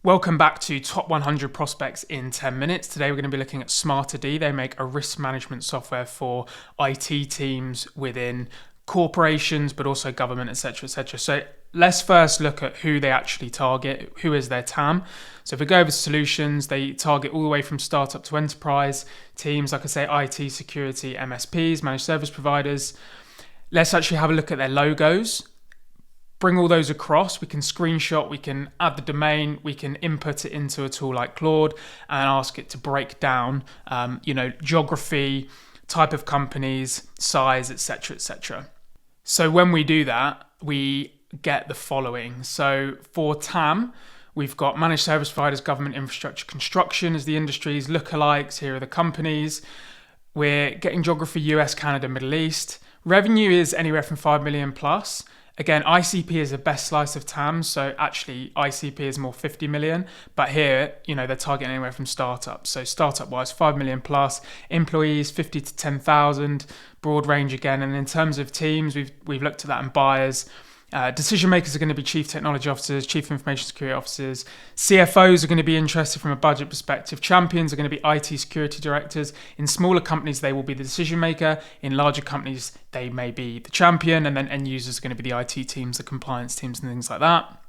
Welcome back to Top 100 Prospects in 10 minutes. Today we're going to be looking at SmarterD. They make a risk management software for IT teams within corporations, but also government, etc., etc. So let's first look at who they actually target, who is their TAM. So if we go over solutions, they target all the way from startup to enterprise teams, like I say, IT, security, MSPs, managed service providers. Let's actually have a look at their logos. Bring all those across, we can screenshot, we can add the domain, we can input it into a tool like Claude and ask it to break down, geography, type of companies, size, etc., etc. So when we do that, we get the following. So for TAM, we've got managed service providers, government, infrastructure, construction as the industries, lookalikes, here are the companies. We're getting geography, US, Canada, Middle East. Revenue is anywhere from 5 million plus. Again, ICP is the best slice of TAM, so actually ICP is more 50 million, but here, they're targeting anywhere from startups. So startup-wise, 5 million plus, employees 50 to 10,000, broad range again. And in terms of teams, we've looked at that in buyers. Decision makers are going to be chief technology officers, chief information security officers. CFOs are going to be interested from a budget perspective. Champions are going to be IT security directors. In smaller companies, they will be the decision maker. In larger companies, they may be the champion. And then end users are going to be the IT teams, the compliance teams, and things like that.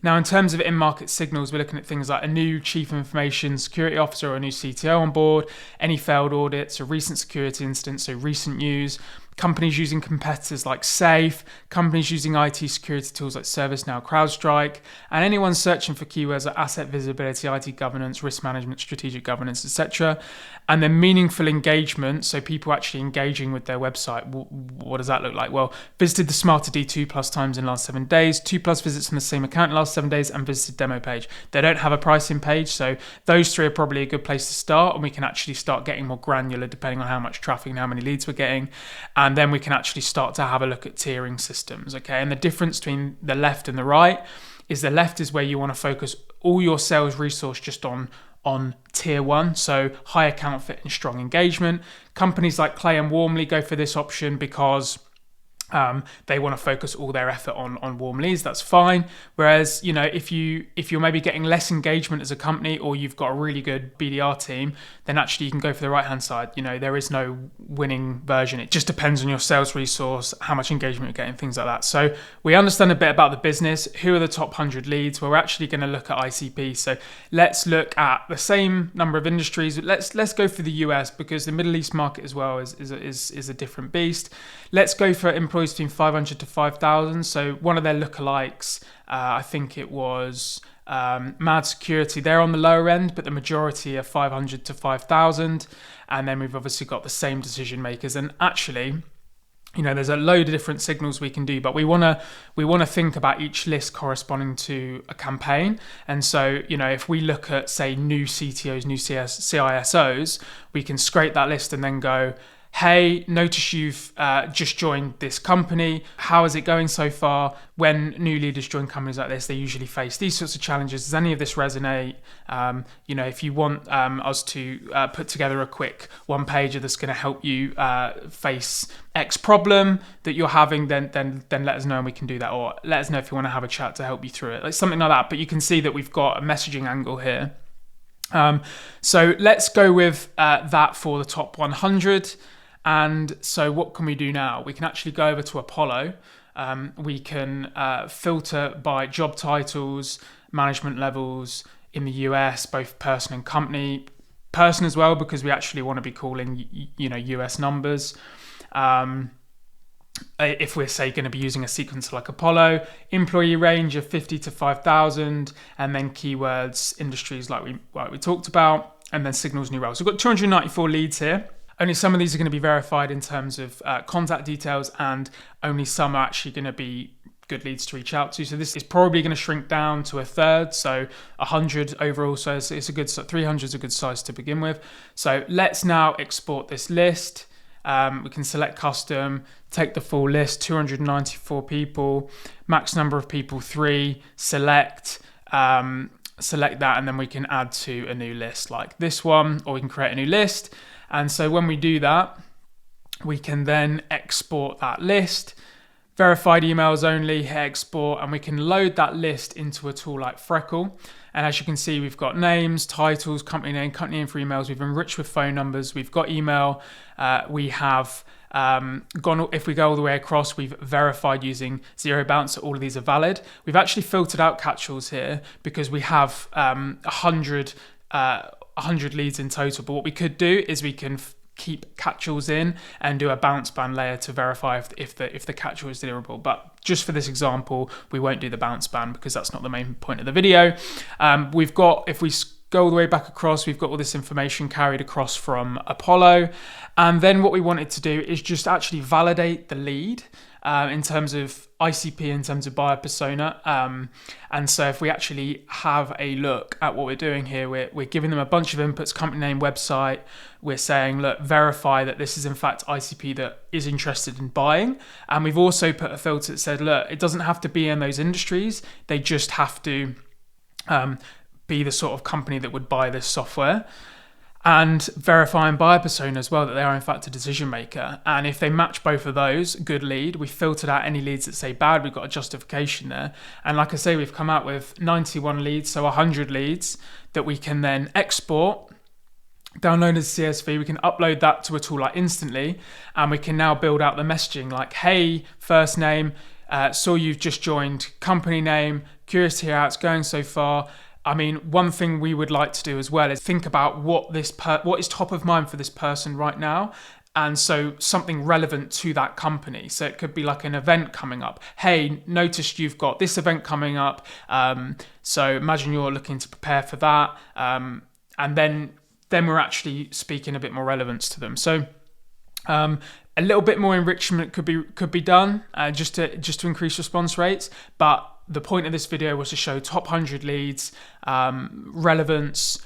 Now, in terms of in-market signals, we're looking at things like a new chief information security officer or a new CTO on board, any failed audits, a recent security incident, so recent news, companies using competitors like Safe, companies using IT security tools like ServiceNow, CrowdStrike, and anyone searching for keywords like asset visibility, IT governance, risk management, strategic governance, etc. And then meaningful engagement, so people actually engaging with their website. What does that look like? Well, visited the SmarterD 2+ times in the last 7 days, 2+ visits from the same account in the last 7 days, and visited demo page. They don't have a pricing page, so those three are probably a good place to start, and we can actually start getting more granular depending on how much traffic and how many leads we're getting. And then we can actually start to have a look at tiering systems, okay? And the difference between the left and the right is the left is where you want to focus all your sales resource just on tier 1, so high account fit and strong engagement. Companies like Clay and Warmly go for this option because they want to focus all their effort on warm leads. That's fine. Whereas, if you're maybe getting less engagement as a company, or you've got a really good BDR team, then actually you can go for the right-hand side. There is no winning version. It just depends on your sales resource, how much engagement you're getting, things like that. So we understand a bit about the business. Who are the top 100 leads? Well, we're actually going to look at ICP. So let's look at the same number of industries. Let's go for the US, because the Middle East market as well is a different beast. Let's go for employees between 500 to 5,000. So one of their lookalikes, I think it was Mad Security. They're on the lower end, but the majority are 500 to 5,000. And then we've obviously got the same decision makers. And actually, there's a load of different signals we can do, but we want to think about each list corresponding to a campaign. And so, if we look at, say, new CTOs, new CISOs, we can scrape that list and then go, hey, notice you've just joined this company. How is it going so far? When new leaders join companies like this, they usually face these sorts of challenges. Does any of this resonate? If you want us to put together a quick one-pager that's going to help you face X problem that you're having, then let us know and we can do that. Or let us know if you want to have a chat to help you through it, like something like that. But you can see that we've got a messaging angle here. So let's go with that for the top 100. And so what can we do now? We can actually go over to Apollo. We can filter by job titles, management levels in the US, both person and company. Person as well, because we actually want to be calling, US numbers. If we're, say, going to be using a sequence like Apollo, employee range of 50 to 5,000, and then keywords, industries like we talked about, and then signals, new roles. We've got 294 leads here. Only some of these are going to be verified in terms of contact details, and only some are actually going to be good leads to reach out to. So this is probably going to shrink down to a third, so 100 overall. So it's a good, 300 is a good size to begin with. So let's now export this list. We can select custom, take the full list, 294 people, max number of people 3, select that, and then we can add to a new list like this one, or we can create a new list. And so when we do that, we can then export that list, verified emails only, hit export, and we can load that list into a tool like Freckle. And as you can see, we've got names, titles, company name for emails. We've enriched with phone numbers. We've got email. We have if we go all the way across, we've verified using zero bounce that all of these are valid. We've actually filtered out catch-alls here because we have 100 leads in total. But what we could do is we can keep catch-alls in and do a bounce ban layer to verify if the catch-all is deliverable. But just for this example, we won't do the bounce ban because that's not the main point of the video. We've got, if we go all the way back across, we've got all this information carried across from Apollo. And then what we wanted to do is just actually validate the lead in terms of ICP, in terms of buyer persona. And so if we actually have a look at what we're doing here, we're giving them a bunch of inputs, company name, website. We're saying, look, verify that this is in fact ICP that is interested in buying. And we've also put a filter that said, look, it doesn't have to be in those industries. They just have to be the sort of company that would buy this software. And verifying buyer persona as well, that they are in fact a decision maker. And if they match both of those, good lead. We filtered out any leads that say bad. We've got a justification there. And like I say, we've come out with 91 leads, so 100 leads that we can then export, download as CSV. We can upload that to a tool like Instantly, and we can now build out the messaging like, hey, first name, saw you've just joined, company name, curious to hear how it's going so far. I mean, one thing we would like to do as well is think about what is top of mind for this person right now. And so something relevant to that company. So it could be like an event coming up. Hey, noticed you've got this event coming up. So imagine you're looking to prepare for that. And then we're actually speaking a bit more relevance to them. So a little bit more enrichment could be done just to increase response rates. But the point of this video was to show top 100 leads, relevance,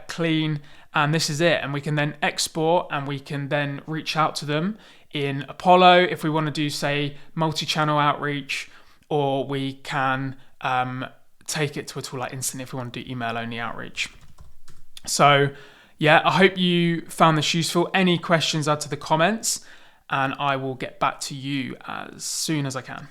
clean, and this is it. And we can then export and we can then reach out to them in Apollo if we want to do, say, multi-channel outreach, or we can take it to a tool like Instant if we want to do email only outreach. So yeah, I hope you found this useful. Any questions, add to the comments, and I will get back to you as soon as I can.